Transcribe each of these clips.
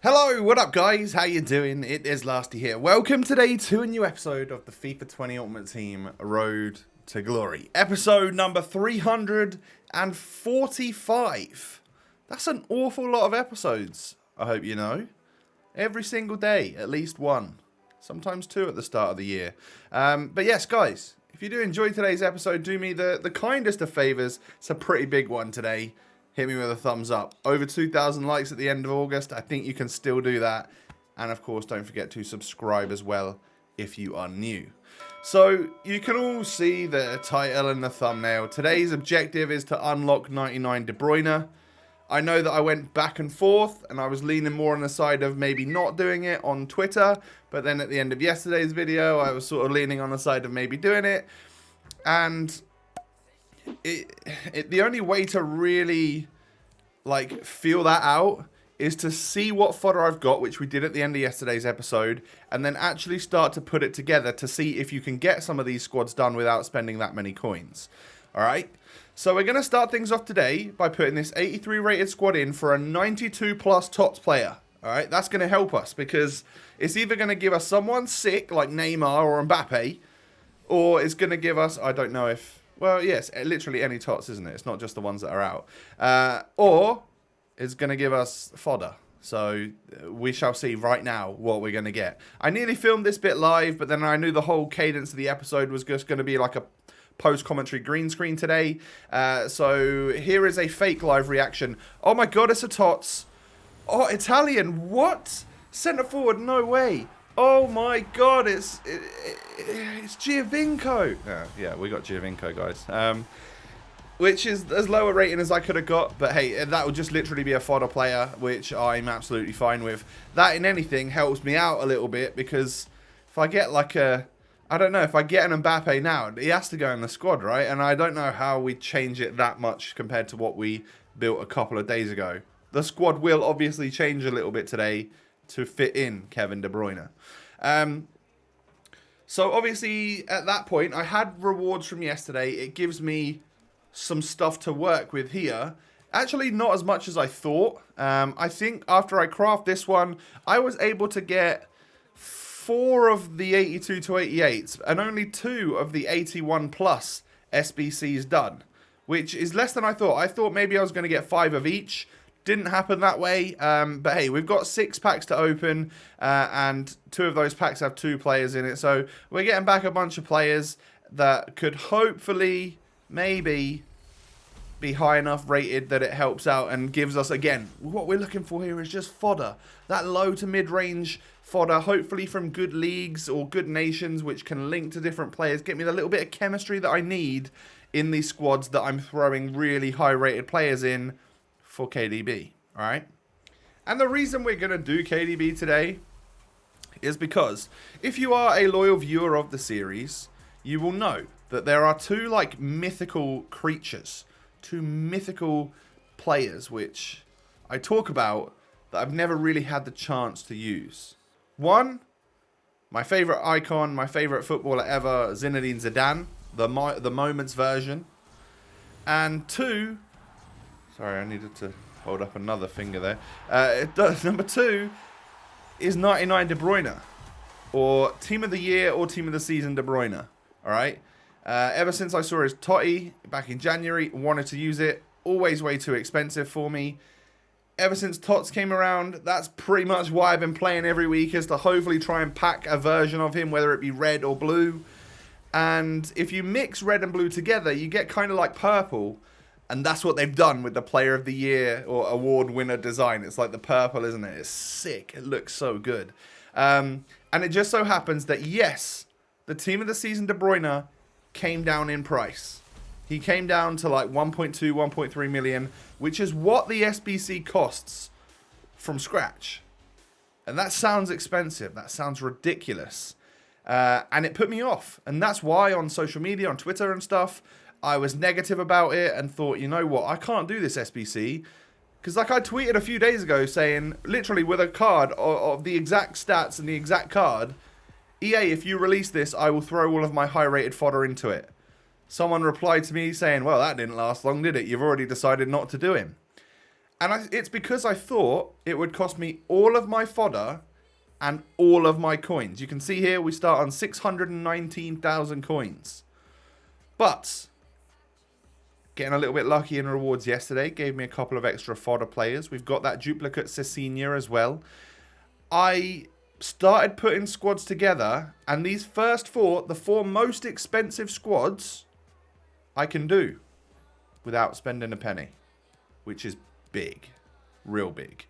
Hello, what up guys? How you doing? It is Lasty here. Welcome today to a new episode of the FIFA 20 Ultimate Team Road to Glory. Episode number 345. That's an awful lot of episodes, I hope you know. Every single day, at least one. Sometimes two at the start of the year. But yes, guys, if you do enjoy today's episode, do me the kindest of favors. It's a pretty big one today. Hit me with a thumbs up. Over 2,000 likes at the end of August. I think you can still do that. And of course, don't forget to subscribe as well if you are new. So you can all see the title and the thumbnail. Today's objective is to unlock 99 De Bruyne. I know that I went back and forth and I was leaning more on the side of maybe not doing it on Twitter. But then at the end of yesterday's video, I was sort of leaning on the side of maybe doing it. And the only way to really feel that out is to see what fodder I've got, which we did at the end of yesterday's episode, and then actually start to put it together to see if you can get some of these squads done without spending that many coins. Alright, so we're going to start things off today by putting this 83 rated squad in for a 92 plus TOTS player. Alright, that's going to help us because it's either going to give us someone sick like Neymar or Mbappe, or it's going to give us, I don't know if, well, yes, literally any TOTS, isn't it? It's not just the ones that are out. Or it's going to give us fodder. So we shall see right now what we're going to get. I nearly filmed this bit live, but then I knew the whole cadence of the episode was just going to be like a post-commentary green screen today. So here is a fake live reaction. Oh my god, it's a TOTS. Oh, Italian, what? Centre forward, no way. Oh my god, it's Giovinco. Yeah, we got Giovinco, guys. Which is as low a rating as I could have got. But hey, that would just literally be a fodder player, which I'm absolutely fine with. That, in anything, helps me out a little bit. Because if I get I don't know, if I get an Mbappe now, he has to go in the squad, right? And I don't know how we change it that much compared to what we built a couple of days ago. The squad will obviously change a little bit today to fit in Kevin de Bruyne. So obviously at that point I had rewards from yesterday. It gives me some stuff to work with here. Actually not as much as I thought. I think after I craft this one I was able to get 4 of the 82 to 88s and only 2 of the 81 plus SBCs done, which is less than I thought. I thought maybe I was going to get 5 of each. Didn't happen that way, but hey, we've got 6 packs to open, and 2 of those packs have 2 players in it, so we're getting back a bunch of players that could hopefully, maybe, be high enough rated that it helps out and gives us, again, what we're looking for here is just fodder. That low to mid-range fodder, hopefully from good leagues or good nations, which can link to different players, get me the little bit of chemistry that I need in these squads that I'm throwing really high-rated players in for KDB, alright? And the reason we're going to do KDB today is because if you are a loyal viewer of the series, you will know that there are 2 mythical creatures, 2 mythical players which I talk about that I've never really had the chance to use. One, my favourite icon, my favourite footballer ever, Zinedine Zidane, the Moments version. And 2, sorry, I needed to hold up another finger there. Number 2 is 99 De Bruyne, or Team of the Year or Team of the Season De Bruyne. All right. Ever since I saw his Totti back in January, wanted to use it. Always way too expensive for me. Ever since TOTS came around, that's pretty much why I've been playing every week, is to hopefully try and pack a version of him, whether it be red or blue. And if you mix red and blue together, you get kind of like purple. And that's what they've done with the Player of the Year or Award winner design. It's like the purple, isn't it? It's sick. It looks so good. And it just so happens that, yes, the Team of the Season De Bruyne came down in price. He came down to 1.2, 1.3 million, which is what the SBC costs from scratch. And that sounds expensive. That sounds ridiculous. And it put me off. And that's why on social media, on Twitter and stuff, I was negative about it and thought, you know what, I can't do this SBC. Because I tweeted a few days ago saying, literally with a card of the exact stats and the exact card, EA, if you release this, I will throw all of my high-rated fodder into it. Someone replied to me saying, well, that didn't last long, did it? You've already decided not to do him. And it's because I thought it would cost me all of my fodder and all of my coins. You can see here we start on 619,000 coins. But getting a little bit lucky in rewards yesterday gave me a couple of extra fodder players. We've got that duplicate Cecilia as well. I started putting squads together, and these first four, the four most expensive squads, I can do without spending a penny, which is big, real big.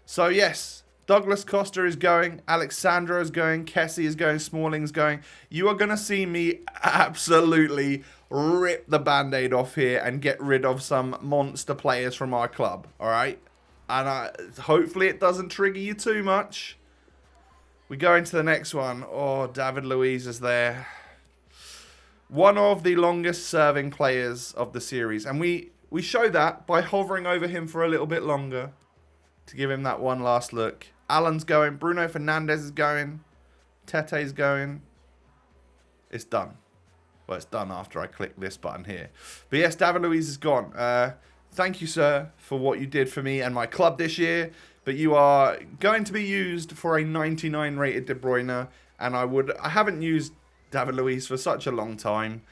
So yes, Douglas Costa is going, Alexandra is going, Kessie is going, Smalling's going. You are going to see me absolutely rip the band-aid off here and get rid of some monster players from our club, all right? And hopefully it doesn't trigger you too much. We go into the next one. Oh, David Luiz is there. One of the longest serving players of the series. And we show that by hovering over him for a little bit longer to give him that one last look. Alan's going. Bruno Fernandes is going. Tete's going. It's done. Well, it's done after I click this button here. But yes, David Luiz is gone. Thank you, sir, for what you did for me and my club this year. But you are going to be used for a 99 rated De Bruyne. And I haven't used David Luiz for such a long time.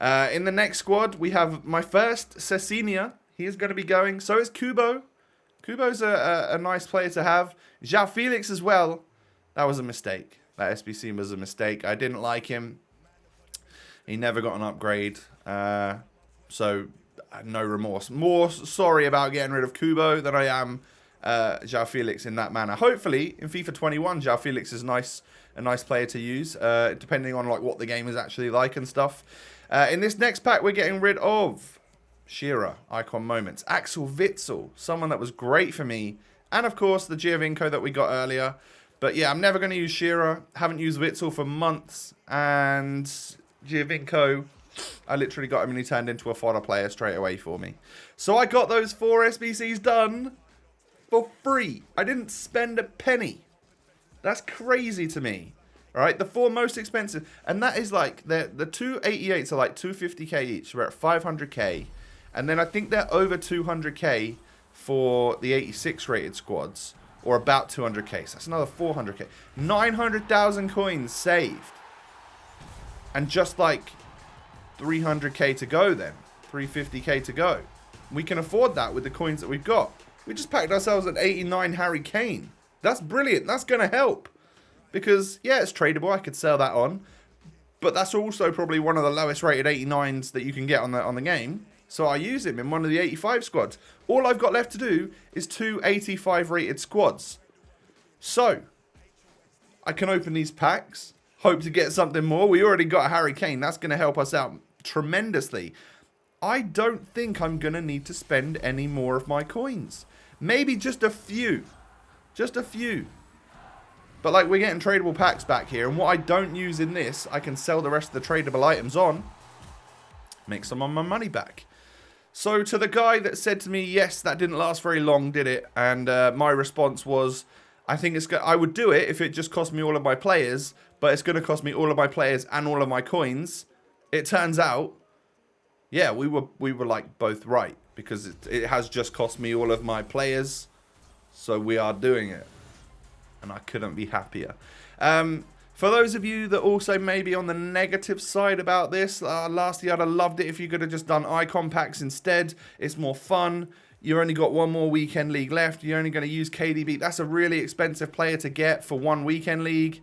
In the next squad, we have my first Cecilia. He is going to be going. So is Kubo. Kubo's a nice player to have. João Felix as well. That was a mistake. That SBC was a mistake. I didn't like him. He never got an upgrade. So, no remorse. More sorry about getting rid of Kubo than I am João Felix in that manner. Hopefully, in FIFA 21, João Felix is a nice player to use, depending on like what the game is actually like and stuff. In this next pack, we're getting rid of Shearer, Icon Moments. Axel Witsel, someone that was great for me. And, of course, the Giovinco that we got earlier. But, yeah, I'm never going to use Shearer. Haven't used Witsel for months. And Giovinco, I literally got him and he turned into a fodder player straight away for me. So I got those 4 SBCs done for free. I didn't spend a penny. That's crazy to me. All right, the 4 most expensive. And that is like, the 288s are like 250k each. We're at 500k. And then I think they're over 200k for the 86 rated squads. Or about 200k. So that's another 400k. 900,000 coins saved. And just like 300k to go then. 350k to go. We can afford that with the coins that we've got. We just packed ourselves an 89 Harry Kane. That's brilliant. That's going to help. Because, yeah, it's tradable. I could sell that on. But that's also probably one of the lowest rated 89s that you can get on the game. So I use him in one of the 85 squads. All I've got left to do is 2 85 rated squads. So, I can open these packs. Hope to get something more. We already got a Harry Kane. That's going to help us out tremendously. I don't think I'm going to need to spend any more of my coins. Maybe just a few. Just a few. But like we're getting tradable packs back here. And what I don't use in this, I can sell the rest of the tradable items on. Make some of my money back. So to the guy that said to me, yes, that didn't last very long, did it? And my response was, I think I would do it if it just cost me all of my players. But it's going to cost me all of my players and all of my coins. It turns out, yeah, we were like both right. Because it has just cost me all of my players. So we are doing it. And I couldn't be happier. For those of you that also may be on the negative side about this, last year I'd have loved it if you could have just done icon packs instead. It's more fun. You only got one more weekend league left. You're only going to use KDB. That's a really expensive player to get for one weekend league.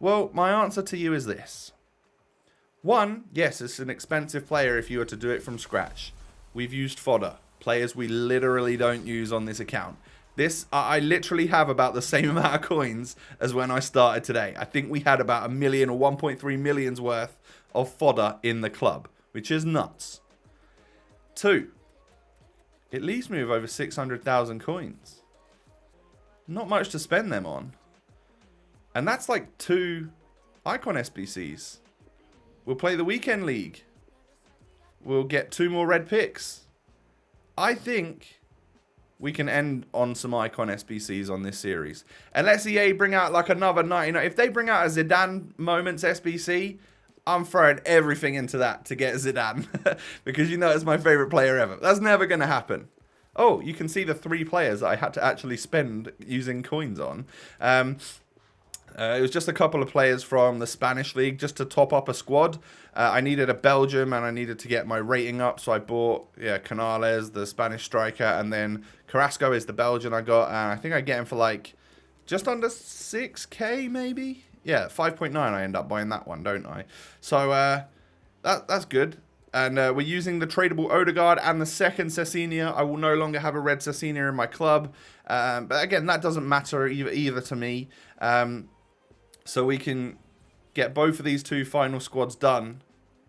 Well, my answer to you is this. One, yes, it's an expensive player if you were to do it from scratch. We've used fodder. Players we literally don't use on this account. I literally have about the same amount of coins as when I started today. I think we had about 1 million or 1.3 million's worth of fodder in the club, which is nuts. 2, it leaves me with over 600,000 coins. Not much to spend them on. And that's like 2 icon SBCs. We'll play the weekend league. We'll get 2 more red picks. I think we can end on some icon SBCs on this series. Unless EA bring out like another 99. If they bring out a Zidane Moments SBC, I'm throwing everything into that to get Zidane. Because you know it's my favourite player ever. That's never going to happen. Oh, you can see the 3 players that I had to actually spend using coins on. It was just a couple of players from the Spanish league just to top up a squad. I needed a Belgium and I needed to get my rating up, so I bought Canales, the Spanish striker, and then Carrasco is the Belgian I got. And I think I get him for like just under 6k maybe. Yeah, 5.9. I end up buying that one, don't I? So that's good. And we're using the tradable Odegaard and the second Cecina. I will no longer have a red Cecina in my club. But again, that doesn't matter either to me. So we can get both of these 2 final squads done.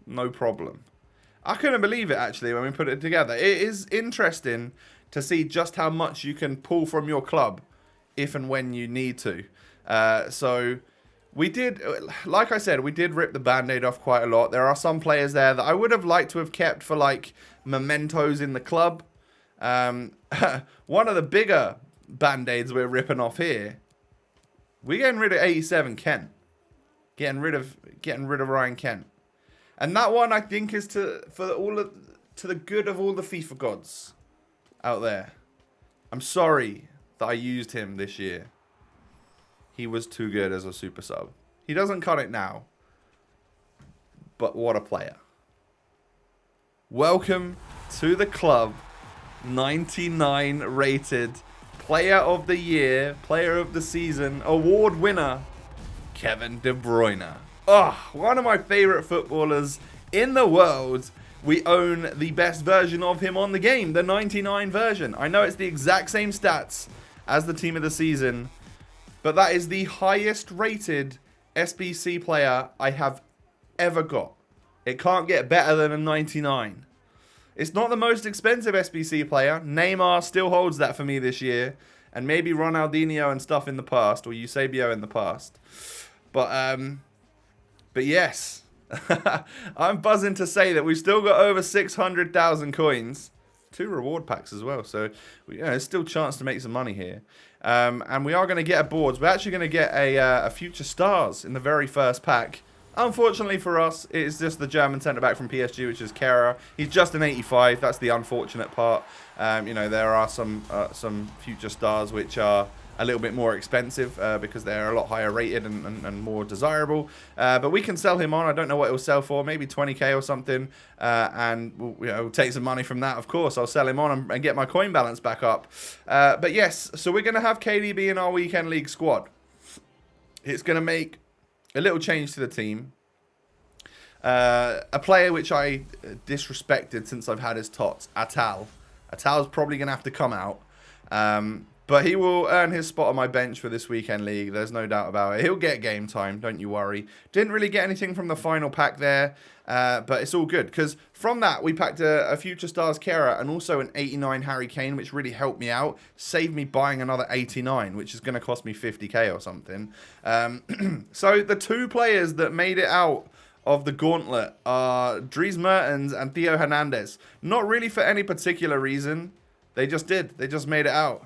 No problem. I couldn't believe it, actually, when we put it together. It is interesting to see just how much you can pull from your club if and when you need to. So we did, like I said, we did rip the Band-Aid off quite a lot. There are some players there that I would have liked to have kept for, like, mementos in the club. One of the bigger Band-Aids we're ripping off here, we're getting rid of 87 Kent. Getting rid of Ryan Kent. And that one I think is to the good of all the FIFA gods out there. I'm sorry that I used him this year. He was too good as a super sub. He doesn't cut it now. But what a player. Welcome to the club. 99 rated. Player of the year, player of the season, award winner, Kevin de Bruyne. Oh, one of my favorite footballers in the world. We own the best version of him on the game, the 99 version. I know it's the exact same stats as the team of the season, but that is the highest rated SBC player I have ever got. It can't get better than a 99. It's not the most expensive SBC player. Neymar still holds that for me this year. And maybe Ronaldinho and stuff in the past. Or Eusebio in the past. But yes. I'm buzzing to say that we've still got over 600,000 coins. 2 reward packs as well. So there's still a chance to make some money here. And we are going to get a boards. We're actually going to get a Future Stars in the very first pack. Unfortunately for us, it is just the German centre-back from PSG, which is Kehrer. He's just an 85. That's the unfortunate part. There are some future stars which are a little bit more expensive because they're a lot higher rated and more desirable. But we can sell him on. I don't know what it will sell for. Maybe 20k or something. And we'll take some money from that, of course. I'll sell him on and get my coin balance back up. But yes, so we're going to have KDB in our Weekend League squad. It's going to make a little change to the team. A player which I disrespected since I've had his tots, Atal. Atal's probably going to have to come out. But he will earn his spot on my bench for this Weekend League. There's no doubt about it. He'll get game time, don't you worry. Didn't really get anything from the final pack there. But it's all good. Because from that, we packed a Future Stars Kehrer and also an 89 Harry Kane, which really helped me out. Saved me buying another 89, which is going to cost me 50k or something. So the 2 players that made it out of the gauntlet are Dries Mertens and Theo Hernandez. Not really for any particular reason. They just did. They just made it out.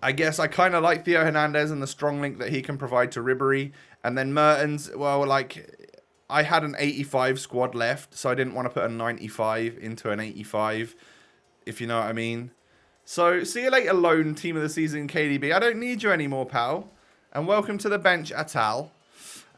I guess I kind of like Theo Hernandez and the strong link that he can provide to Ribery. And then Mertens, well, like, I had an 85 squad left, so I didn't want to put a 95 into an 85, if you know what I mean. So, see you later, lone team of the season, KDB. I don't need you anymore, pal. And welcome to the bench, Atal.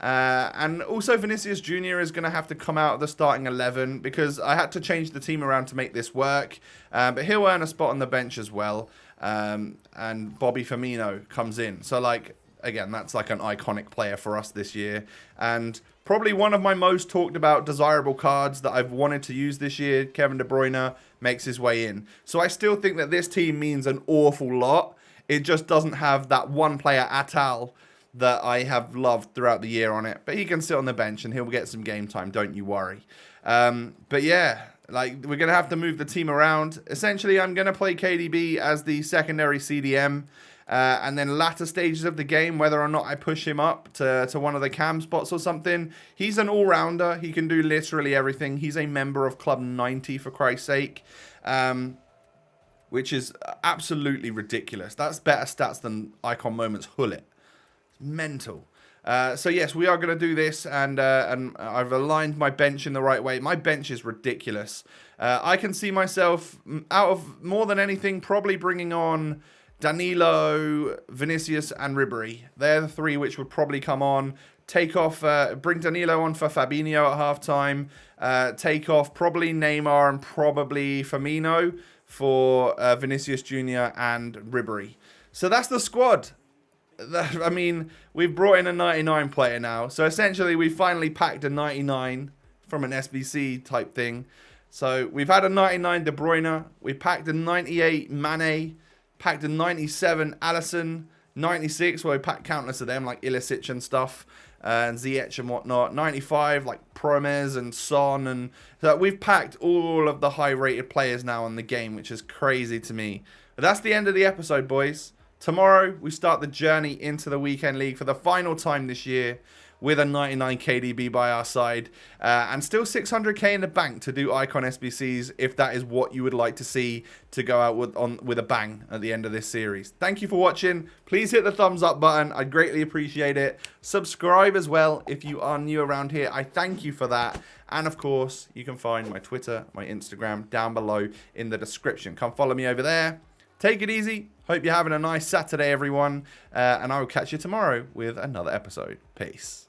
And also Vinicius Jr. is going to have to come out of the starting 11 because I had to change the team around to make this work. But he'll earn a spot on the bench as well. And Bobby Firmino comes in. So, like, again, that's like an iconic player for us this year. And probably one of my most talked about desirable cards that I've wanted to use this year, Kevin de Bruyne, makes his way in. So I still think that this team means an awful lot. It just doesn't have that one player, Atal, that I have loved throughout the year on it. But he can sit on the bench and he'll get some game time, don't you worry. But yeah, like, we're going to have to move the team around. Essentially, I'm going to play KDB as the secondary CDM. And then latter stages of the game, whether or not I push him up to one of the cam spots or something. He's an all-rounder. He can do literally everything. He's a member of Club 90, for Christ's sake. Which is absolutely ridiculous. That's better stats than Icon Moments Hullet. Mental. So yes, we are going to do this, and I've aligned my bench in the right way. My bench is ridiculous. I can see myself, out of more than anything, probably bringing on Danilo, Vinicius, and Ribery. They're the three which would probably come on. Take off, bring Danilo on for Fabinho at halftime. Take off probably Neymar and probably Firmino for Vinicius Jr. and Ribery. So that's the squad. I mean, we've brought in a 99 player now. So essentially, we finally packed a 99 from an SBC type thing. So we've had a 99 De Bruyne. We packed a 98 Mane. Packed a 97 Alisson. 96, well, we packed countless of them, like Ilicic and stuff. And Ziyech and whatnot. 95, like Promes and Son. And so we've packed all of the high-rated players now in the game, which is crazy to me. But that's the end of the episode, boys. Tomorrow, we start the journey into the Weekend League for the final time this year with a 99 KDB by our side. And still 600k in the bank to do Icon SBCs if that is what you would like to see to go out with a bang at the end of this series. Thank you for watching. Please hit the thumbs up button. I'd greatly appreciate it. Subscribe as well if you are new around here. I thank you for that. And of course, you can find my Twitter, my Instagram down below in the description. Come follow me over there. Take it easy. Hope you're having a nice Saturday, everyone. And I will catch you tomorrow with another episode. Peace.